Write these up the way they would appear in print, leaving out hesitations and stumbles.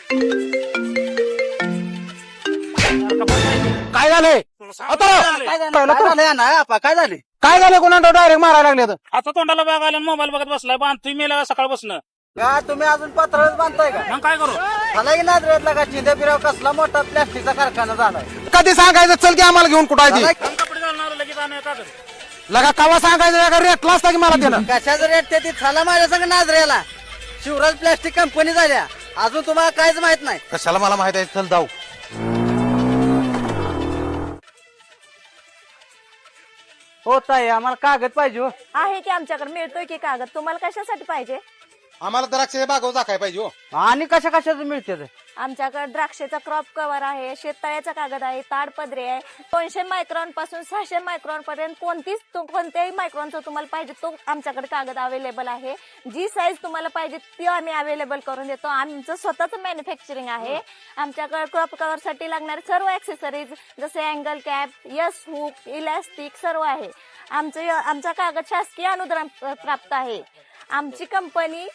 काय झालंय काय झालं कोणा डायरेक्ट मारायला लागले आता तोंडाला बघ आला मोबाईल बघत बसलाय बांधतोय मेला सकाळ बसणं का तुम्ही अजून पात्रच बांधताय का? मग काय करू मला की नादरेतला का चिंध्या बिराव कसला मोठा प्लॅस्टिकचा कारखाना झालाय. कधी सांगायचं चल की आम्हाला घेऊन कुठं आहे ती? मग कपडे घालणार लगेच आणूया का लगा कवा सांगायचं लगा रेटला असता की मला देणं कशाचं रेट ते चला माझ्या संग नादरेला शिवराज प्लॅस्टिक कंपनी झाल्या अजून तुम्हाला काहीच माहित नाही. कशाला मला माहित आहे चल जाऊ. हो ताई आम्हाला कागद पाहिजे हो. आहे की आमच्याकडे मिळतोय की कागद तुम्हाला कशासाठी पाहिजे आम्हाला द्राक्ष बागावर दाखाय पाहिजे हो. आणि कशा कशाचं मिळते ते? आमच्याकडे द्राक्षेचा क्रॉप कव्हर आहे शेततळ्याचा कागद आहे ताडपदरी आहे 200 मायक्रॉन पासून 600 मायक्रॉन पर्यंत कोणत्याही मायक्रॉनचा तुम्हाला पाहिजे तो आमच्याकडे कागद अवेलेबल आहे. जी साईज तुम्हाला पाहिजे ती आम्ही अवेलेबल करून देतो. आमचं स्वतःच मॅन्युफॅक्चरिंग आहे. आमच्याकडे क्रॉप कव्हर साठी लागणारे सर्व ऍक्सेसरीज जसे angle cap yes hook elastic सर्व आहे. आमचा कागद शासकीय अनुदान प्राप्त आहे. आमची कंपनी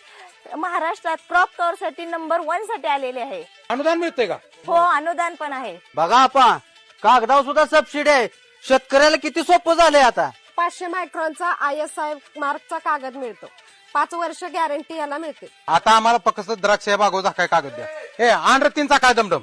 महाराष्ट्रात क्रॉप कव्हर साठी नंबर 1 साठी आलेली आहे. अनुदान मिळतंय का? हो अनुदान पण आहे. बघा आपण कागदावर सुद्धा सबसिडी आहे. शेतकऱ्याला किती सोपं झालंय आता. 500 मायक्रॉनचा ISI मार्कचा कागद मिळतो. 5 वर्ष गॅरंटी याला मिळते. आता आम्हाला फक्त द्राक्ष बागावर दाखाय कागद द्या. ए आण रे तीनचा काय दमदम